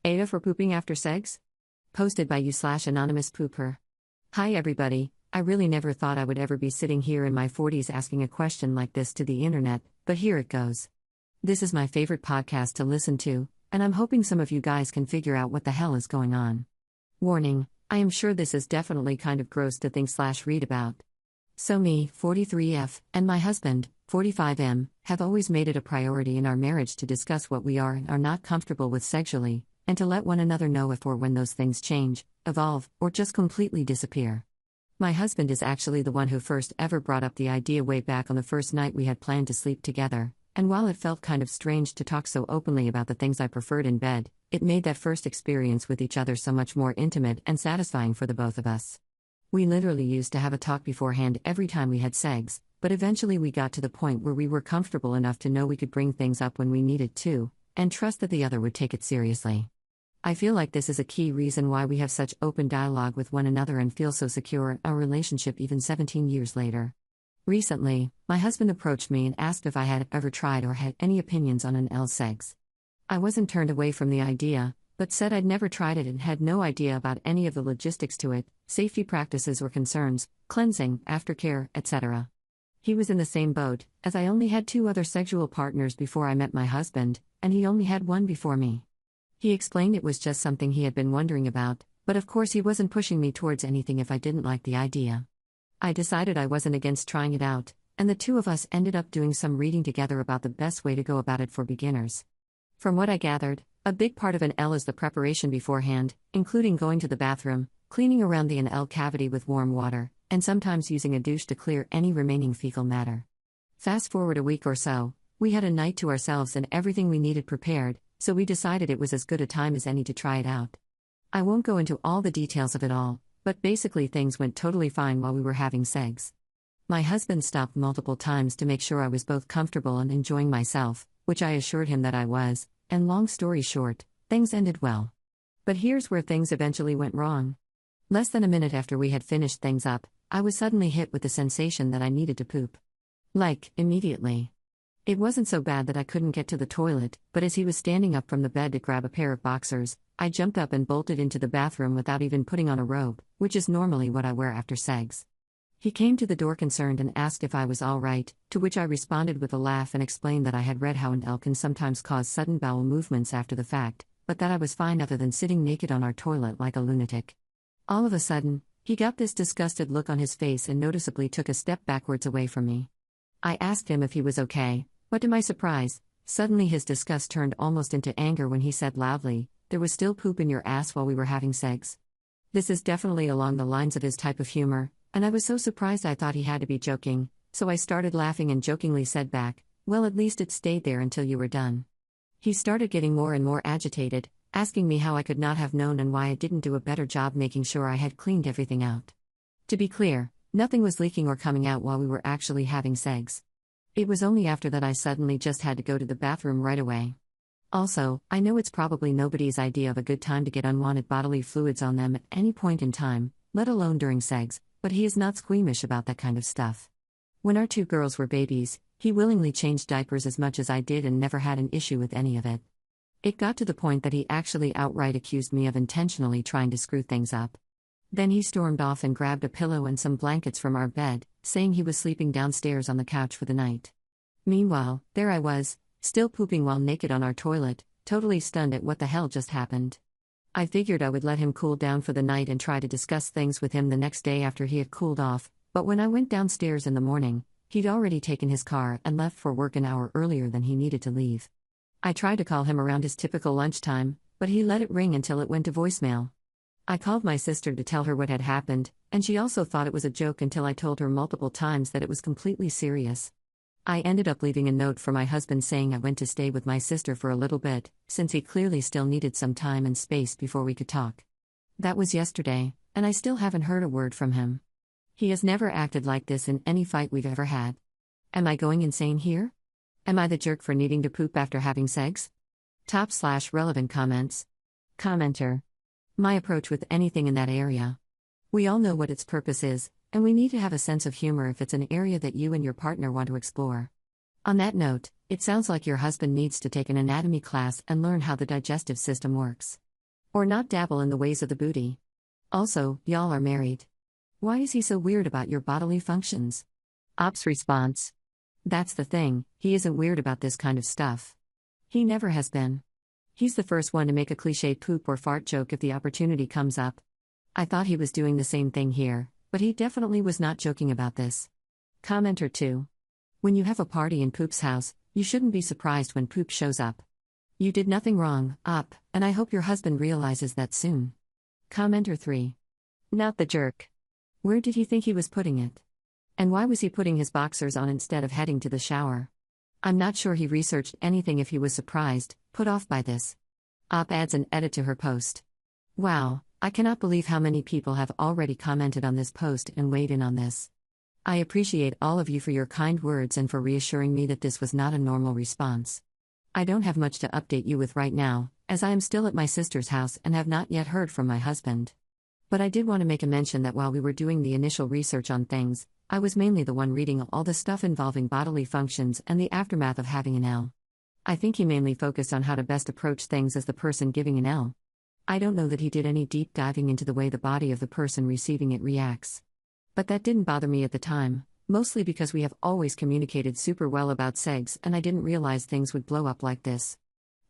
AITAH for pooping after Seggs? Posted by you/anonymous pooper. Hi everybody, I really never thought I would ever be sitting here in my 40s asking a question like this to the internet, but here it goes. This is my favorite podcast to listen to, and I'm hoping some of you guys can figure out what the hell is going on. Warning, I am sure this is definitely kind of gross to think/read about. So me, 43F, and my husband, 45M, have always made it a priority in our marriage to discuss what we are and are not comfortable with sexually, and to let one another know if or when those things change, evolve, or just completely disappear. My husband is actually the one who first ever brought up the idea way back on the first night we had planned to sleep together, and while it felt kind of strange to talk so openly about the things I preferred in bed, it made that first experience with each other so much more intimate and satisfying for the both of us. We literally used to have a talk beforehand every time we had sex, but eventually we got to the point where we were comfortable enough to know we could bring things up when we needed to, and trust that the other would take it seriously. I feel like this is a key reason why we have such open dialogue with one another and feel so secure in our relationship even 17 years later. Recently, my husband approached me and asked if I had ever tried or had any opinions on an Seggs. I wasn't turned away from the idea, but said I'd never tried it and had no idea about any of the logistics to it, safety practices or concerns, cleansing, aftercare, etc. He was in the same boat, as I only had 2 other sexual partners before I met my husband, and he only had 1 before me. He explained it was just something he had been wondering about, but of course he wasn't pushing me towards anything if I didn't like the idea. I decided I wasn't against trying it out, and the 2 of us ended up doing some reading together about the best way to go about it for beginners. From what I gathered, a big part of an L is the preparation beforehand, including going to the bathroom, cleaning around the anal cavity with warm water, and sometimes using a douche to clear any remaining fecal matter. Fast forward a week or so, we had a night to ourselves and everything we needed prepared, so we decided it was as good a time as any to try it out. I won't go into all the details of it all, but basically things went totally fine while we were having sex. My husband stopped multiple times to make sure I was both comfortable and enjoying myself, which I assured him that I was, and long story short, things ended well. But here's where things eventually went wrong. Less than a minute after we had finished things up, I was suddenly hit with the sensation that I needed to poop. Like, immediately. It wasn't so bad that I couldn't get to the toilet, but as he was standing up from the bed to grab a pair of boxers, I jumped up and bolted into the bathroom without even putting on a robe, which is normally what I wear after sex. He came to the door concerned and asked if I was all right, to which I responded with a laugh and explained that I had read how an L can sometimes cause sudden bowel movements after the fact, but that I was fine other than sitting naked on our toilet like a lunatic. All of a sudden, he got this disgusted look on his face and noticeably took a step backwards away from me. I asked him if he was okay, but to my surprise, suddenly his disgust turned almost into anger when he said loudly, "There was still poop in your ass while we were having sex." This is definitely along the lines of his type of humor, and I was so surprised I thought he had to be joking, so I started laughing and jokingly said back, "Well, at least it stayed there until you were done." He started getting more and more agitated, asking me how I could not have known and why I didn't do a better job making sure I had cleaned everything out. To be clear, nothing was leaking or coming out while we were actually having sex. It was only after that I suddenly just had to go to the bathroom right away. Also, I know it's probably nobody's idea of a good time to get unwanted bodily fluids on them at any point in time, let alone during sex, but he is not squeamish about that kind of stuff. When our 2 girls were babies, he willingly changed diapers as much as I did and never had an issue with any of it. It got to the point that he actually outright accused me of intentionally trying to screw things up. Then he stormed off and grabbed a pillow and some blankets from our bed, saying he was sleeping downstairs on the couch for the night. Meanwhile, there I was, still pooping while naked on our toilet, totally stunned at what the hell just happened. I figured I would let him cool down for the night and try to discuss things with him the next day after he had cooled off, but when I went downstairs in the morning, he'd already taken his car and left for work an hour earlier than he needed to leave. I tried to call him around his typical lunchtime, but he let it ring until it went to voicemail. I called my sister to tell her what had happened, and she also thought it was a joke until I told her multiple times that it was completely serious. I ended up leaving a note for my husband saying I went to stay with my sister for a little bit, since he clearly still needed some time and space before we could talk. That was yesterday, and I still haven't heard a word from him. He has never acted like this in any fight we've ever had. Am I going insane here? Am I the jerk for needing to poop after having sex? Top/relevant comments. Commenter. My approach with anything in that area. We all know what its purpose is, and we need to have a sense of humor if it's an area that you and your partner want to explore. On that note, it sounds like your husband needs to take an anatomy class and learn how the digestive system works. Or not dabble in the ways of the booty? Also, y'all are married. Why is he so weird about your bodily functions? Op's response: that's the thing, he isn't weird about this kind of stuff. He never has been. He's the first one to make a cliched poop or fart joke if the opportunity comes up. I thought he was doing the same thing here, but he definitely was not joking about this. Commenter 2. When you have a party in Poop's house, you shouldn't be surprised when Poop shows up. You did nothing wrong, Op, and I hope your husband realizes that soon. Commenter 3. Not the jerk. Where did he think he was putting it? And why was he putting his boxers on instead of heading to the shower? I'm not sure he researched anything if he was surprised, put off by this. Op adds an edit to her post. Wow, I cannot believe how many people have already commented on this post and weighed in on this. I appreciate all of you for your kind words and for reassuring me that this was not a normal response. I don't have much to update you with right now, as I am still at my sister's house and have not yet heard from my husband. But I did want to make a mention that while we were doing the initial research on things, I was mainly the one reading all the stuff involving bodily functions and the aftermath of having an L. I think he mainly focused on how to best approach things as the person giving an L. I don't know that he did any deep diving into the way the body of the person receiving it reacts. But that didn't bother me at the time, mostly because we have always communicated super well about Seggs and I didn't realize things would blow up like this.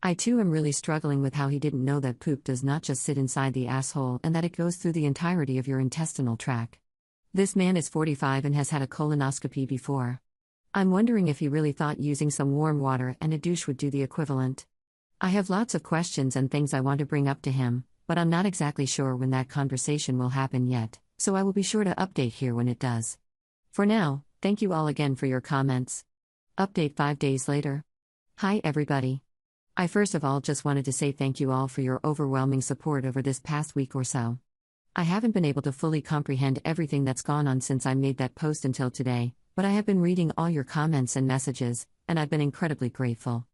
I too am really struggling with how he didn't know that poop does not just sit inside the asshole and that it goes through the entirety of your intestinal tract. This man is 45 and has had a colonoscopy before. I'm wondering if he really thought using some warm water and a douche would do the equivalent. I have lots of questions and things I want to bring up to him, but I'm not exactly sure when that conversation will happen yet, so I will be sure to update here when it does. For now, thank you all again for your comments. Update 5 days later. Hi everybody. I first of all just wanted to say thank you all for your overwhelming support over this past week or so. I haven't been able to fully comprehend everything that's gone on since I made that post until today, but I have been reading all your comments and messages, and I've been incredibly grateful.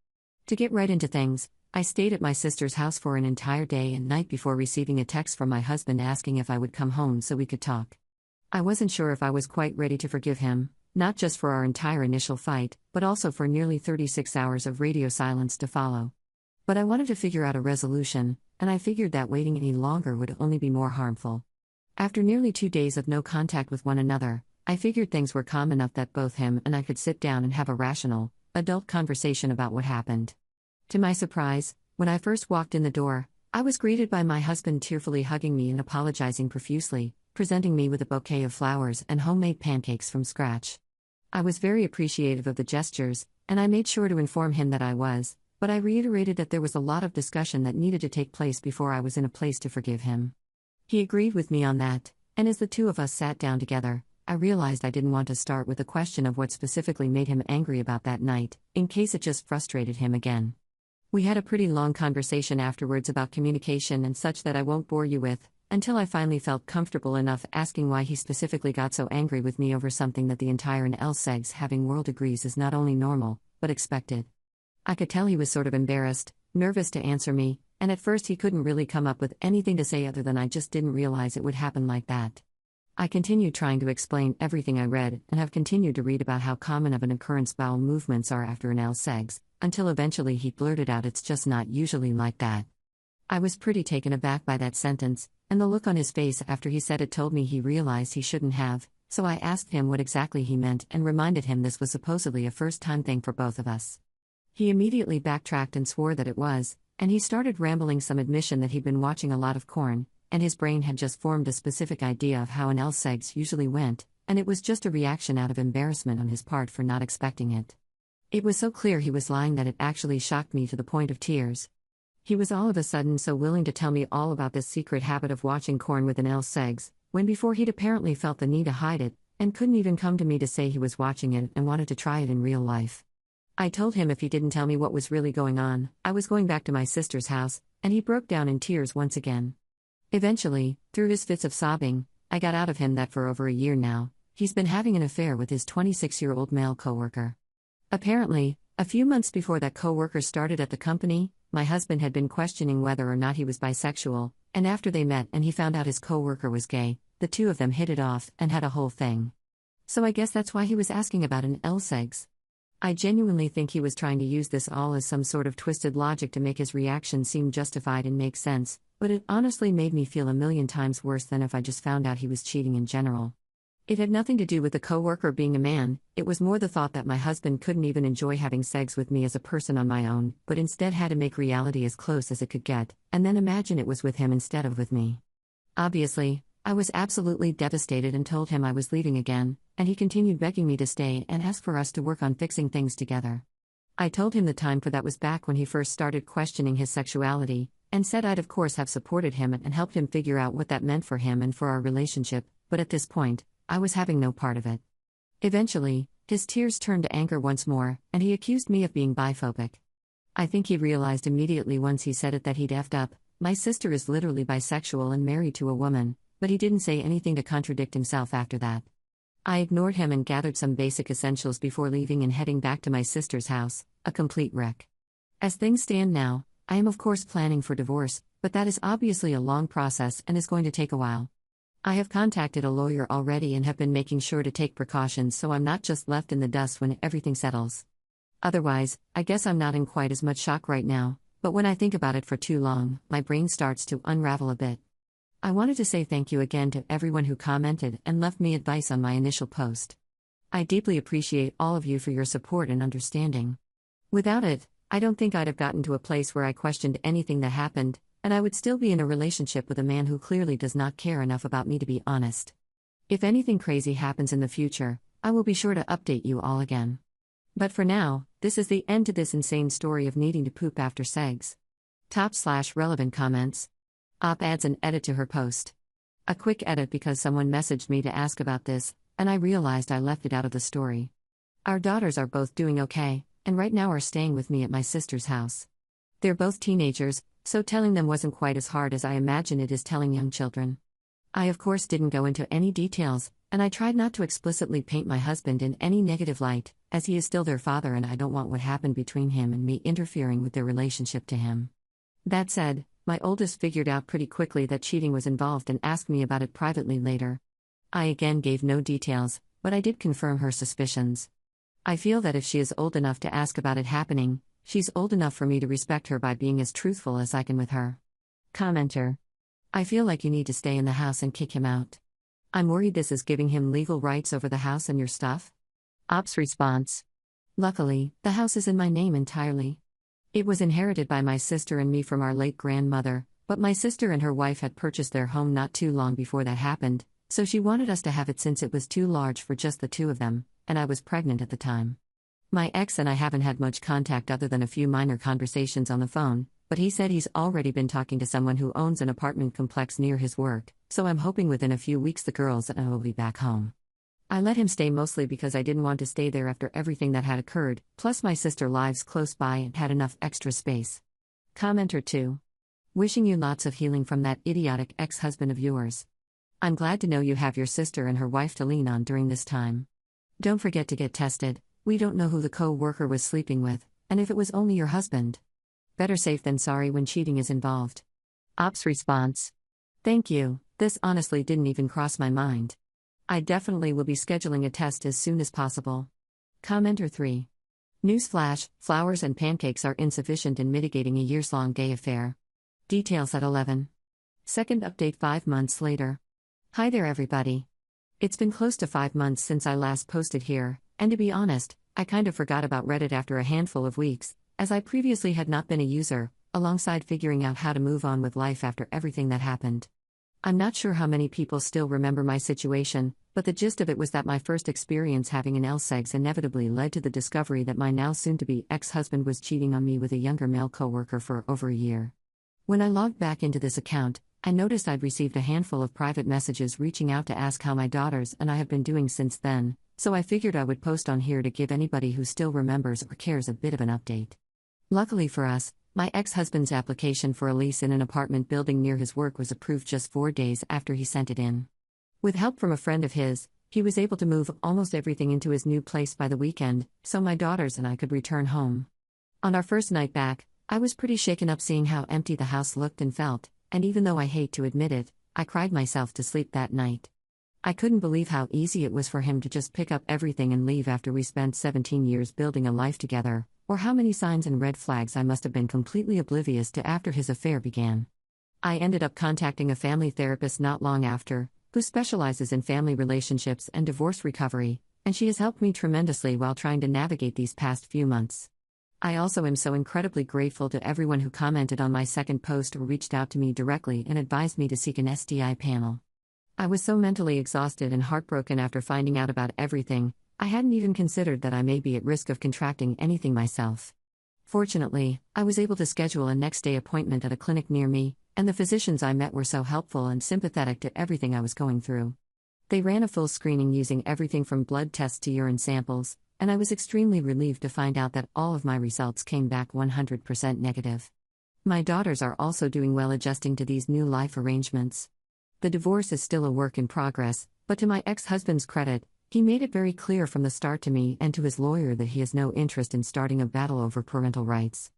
To get right into things, I stayed at my sister's house for an entire day and night before receiving a text from my husband asking if I would come home so we could talk. I wasn't sure if I was quite ready to forgive him, not just for our entire initial fight, but also for nearly 36 hours of radio silence to follow. But I wanted to figure out a resolution, and I figured that waiting any longer would only be more harmful. After nearly 2 days of no contact with one another, I figured things were calm enough that both him and I could sit down and have a rational, adult conversation about what happened. To my surprise, when I first walked in the door, I was greeted by my husband tearfully hugging me and apologizing profusely, presenting me with a bouquet of flowers and homemade pancakes from scratch. I was very appreciative of the gestures, and I made sure to inform him that I was, but I reiterated that there was a lot of discussion that needed to take place before I was in a place to forgive him. He agreed with me on that, and as the two of us sat down together, I realized I didn't want to start with a question of what specifically made him angry about that night, in case it just frustrated him again. We had a pretty long conversation afterwards about communication and such that I won't bore you with, until I finally felt comfortable enough asking why he specifically got so angry with me over something that the entire Seggs having world agrees is not only normal, but expected. I could tell he was sort of embarrassed, nervous to answer me, and at first he couldn't really come up with anything to say other than I just didn't realize it would happen like that. I continued trying to explain everything I read and have continued to read about how common of an occurrence bowel movements are after an Seggs, until eventually he blurted out it's just not usually like that. I was pretty taken aback by that sentence, and the look on his face after he said it told me he realized he shouldn't have, so I asked him what exactly he meant and reminded him this was supposedly a first-time thing for both of us. He immediately backtracked and swore that it was, and he started rambling some admission that he'd been watching a lot of porn, and his brain had just formed a specific idea of how an Seggs usually went, and it was just a reaction out of embarrassment on his part for not expecting it. It was so clear he was lying that it actually shocked me to the point of tears. He was all of a sudden so willing to tell me all about this secret habit of watching porn with an Seggs, when before he'd apparently felt the need to hide it, and couldn't even come to me to say he was watching it and wanted to try it in real life. I told him if he didn't tell me what was really going on, I was going back to my sister's house, and he broke down in tears once again. Eventually, through his fits of sobbing, I got out of him that for over a year now, he's been having an affair with his 26-year-old male coworker. Apparently, a few months before that coworker started at the company, my husband had been questioning whether or not he was bisexual, and after they met and he found out his coworker was gay, the two of them hit it off and had a whole thing. So I guess that's why he was asking about an Seggs. I genuinely think he was trying to use this all as some sort of twisted logic to make his reaction seem justified and make sense, but it honestly made me feel a million times worse than if I just found out he was cheating in general. It had nothing to do with the coworker being a man, it was more the thought that my husband couldn't even enjoy having sex with me as a person on my own, but instead had to make reality as close as it could get, and then imagine it was with him instead of with me. Obviously, I was absolutely devastated and told him I was leaving again, and he continued begging me to stay and ask for us to work on fixing things together. I told him the time for that was back when he first started questioning his sexuality, and said I'd of course have supported him and helped him figure out what that meant for him and for our relationship, but at this point, I was having no part of it. Eventually, his tears turned to anger once more, and he accused me of being biphobic. I think he realized immediately once he said it that he'd effed up. My sister is literally bisexual and married to a woman, but he didn't say anything to contradict himself after that. I ignored him and gathered some basic essentials before leaving and heading back to my sister's house, a complete wreck. As things stand now, I am of course planning for divorce, but that is obviously a long process and is going to take a while. I have contacted a lawyer already and have been making sure to take precautions so I'm not just left in the dust when everything settles. Otherwise, I guess I'm not in quite as much shock right now, but when I think about it for too long, my brain starts to unravel a bit. I wanted to say thank you again to everyone who commented and left me advice on my initial post. I deeply appreciate all of you for your support and understanding. Without it, I don't think I'd have gotten to a place where I questioned anything that happened, and I would still be in a relationship with a man who clearly does not care enough about me to be honest. If anything crazy happens in the future, I will be sure to update you all again. But for now, this is the end to this insane story of needing to poop after Seggs. /relevant comments. Op adds an edit to her post. A quick edit because someone messaged me to ask about this, and I realized I left it out of the story. Our daughters are both doing okay, and right now are staying with me at my sister's house. They're both teenagers, so telling them wasn't quite as hard as I imagine it is telling young children. I of course didn't go into any details, and I tried not to explicitly paint my husband in any negative light, as he is still their father and I don't want what happened between him and me interfering with their relationship to him. That said, my oldest figured out pretty quickly that cheating was involved and asked me about it privately later. I again gave no details, but I did confirm her suspicions. I feel that if she is old enough to ask about it happening, she's old enough for me to respect her by being as truthful as I can with her. Commenter. I feel like you need to stay in the house and kick him out. I'm worried this is giving him legal rights over the house and your stuff. Op's response. Luckily, the house is in my name entirely. It was inherited by my sister and me from our late grandmother, but my sister and her wife had purchased their home not too long before that happened, so she wanted us to have it since it was too large for just the two of them, and I was pregnant at the time. My ex and I haven't had much contact other than a few minor conversations on the phone, but he said he's already been talking to someone who owns an apartment complex near his work, so I'm hoping within a few weeks the girls and I will be back home. I let him stay mostly because I didn't want to stay there after everything that had occurred, plus my sister lives close by and had enough extra space. Commenter 2. Wishing you lots of healing from that idiotic ex-husband of yours. I'm glad to know you have your sister and her wife to lean on during this time. Don't forget to get tested. We don't know who the co-worker was sleeping with, and if it was only your husband. Better safe than sorry when cheating is involved. Op's response. Thank you, this honestly didn't even cross my mind. I definitely will be scheduling a test as soon as possible. Commenter 3. Newsflash, flowers and pancakes are insufficient in mitigating a years-long gay affair. Details at 11. Second update 5 months later. Hi there everybody. It's been close to 5 months since I last posted here, and to be honest, I kind of forgot about Reddit after a handful of weeks, as I previously had not been a user, alongside figuring out how to move on with life after everything that happened. I'm not sure how many people still remember my situation, but the gist of it was that my first experience having an Seggs inevitably led to the discovery that my now soon-to-be ex-husband was cheating on me with a younger male coworker for over a year. When I logged back into this account, I noticed I'd received a handful of private messages reaching out to ask how my daughters and I have been doing since then, so I figured I would post on here to give anybody who still remembers or cares a bit of an update. Luckily for us, my ex-husband's application for a lease in an apartment building near his work was approved just 4 days after he sent it in. With help from a friend of his, he was able to move almost everything into his new place by the weekend, so my daughters and I could return home. On our first night back, I was pretty shaken up seeing how empty the house looked and felt, and even though I hate to admit it, I cried myself to sleep that night. I couldn't believe how easy it was for him to just pick up everything and leave after we spent 17 years building a life together, or how many signs and red flags I must have been completely oblivious to after his affair began. I ended up contacting a family therapist not long after, who specializes in family relationships and divorce recovery, and she has helped me tremendously while trying to navigate these past few months. I also am so incredibly grateful to everyone who commented on my second post or reached out to me directly and advised me to seek an STI panel. I was so mentally exhausted and heartbroken after finding out about everything, I hadn't even considered that I may be at risk of contracting anything myself. Fortunately, I was able to schedule a next-day appointment at a clinic near me, and the physicians I met were so helpful and sympathetic to everything I was going through. They ran a full screening using everything from blood tests to urine samples, and I was extremely relieved to find out that all of my results came back 100% negative. My daughters are also doing well adjusting to these new life arrangements. The divorce is still a work in progress, but to my ex-husband's credit, he made it very clear from the start to me and to his lawyer that he has no interest in starting a battle over parental rights.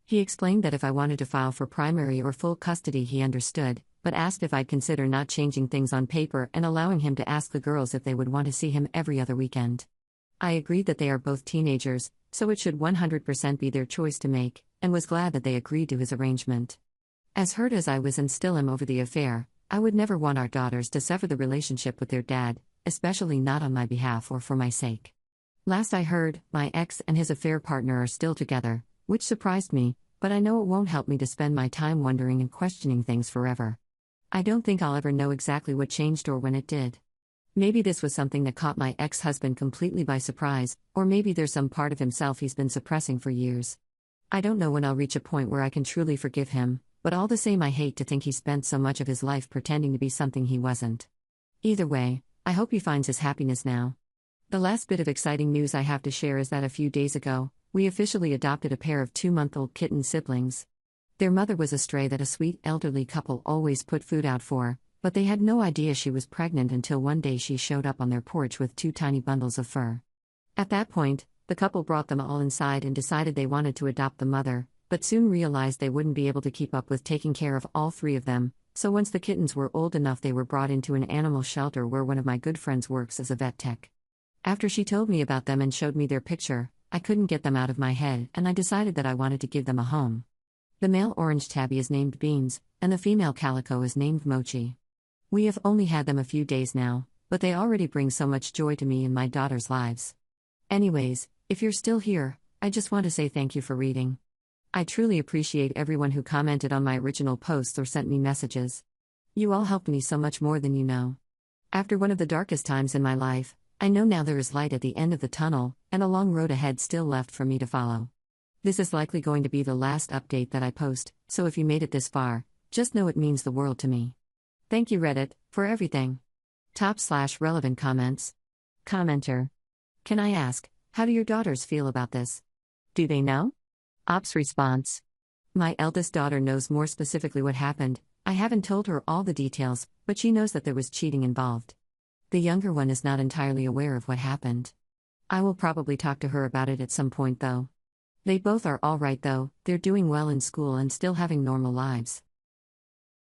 He explained that if I wanted to file for primary or full custody, he understood, but asked if I'd consider not changing things on paper and allowing him to ask the girls if they would want to see him every other weekend. I agreed that they are both teenagers, so it should 100% be their choice to make, and was glad that they agreed to his arrangement. As hurt as I was and still am over the affair, I would never want our daughters to sever the relationship with their dad, especially not on my behalf or for my sake. Last I heard, my ex and his affair partner are still together, which surprised me, but I know it won't help me to spend my time wondering and questioning things forever. I don't think I'll ever know exactly what changed or when it did. Maybe this was something that caught my ex-husband completely by surprise, or maybe there's some part of himself he's been suppressing for years. I don't know when I'll reach a point where I can truly forgive him, but all the same I hate to think he spent so much of his life pretending to be something he wasn't. Either way, I hope he finds his happiness now. The last bit of exciting news I have to share is that a few days ago, we officially adopted a pair of 2-month-old kitten siblings. Their mother was a stray that a sweet elderly couple always put food out for, but they had no idea she was pregnant until one day she showed up on their porch with 2 tiny bundles of fur. At that point, the couple brought them all inside and decided they wanted to adopt the mother, but soon realized they wouldn't be able to keep up with taking care of all 3 of them, so once the kittens were old enough they were brought into an animal shelter where one of my good friends works as a vet tech. After she told me about them and showed me their picture, I couldn't get them out of my head and I decided that I wanted to give them a home. The male orange tabby is named Beans, and the female calico is named Mochi. We have only had them a few days now, but they already bring so much joy to me and my daughters' lives. Anyways, if you're still here, I just want to say thank you for reading. I truly appreciate everyone who commented on my original posts or sent me messages. You all helped me so much more than you know. After one of the darkest times in my life, I know now there is light at the end of the tunnel, and a long road ahead still left for me to follow. This is likely going to be the last update that I post, so if you made it this far, just know it means the world to me. Thank you Reddit, for everything. /relevant comments. Commenter. Can I ask, how do your daughters feel about this? Do they know? Ops response. My eldest daughter knows more specifically what happened. I haven't told her all the details, but she knows that there was cheating involved. The younger one is not entirely aware of what happened. I will probably talk to her about it at some point though. They both are all right though, they're doing well in school and still having normal lives.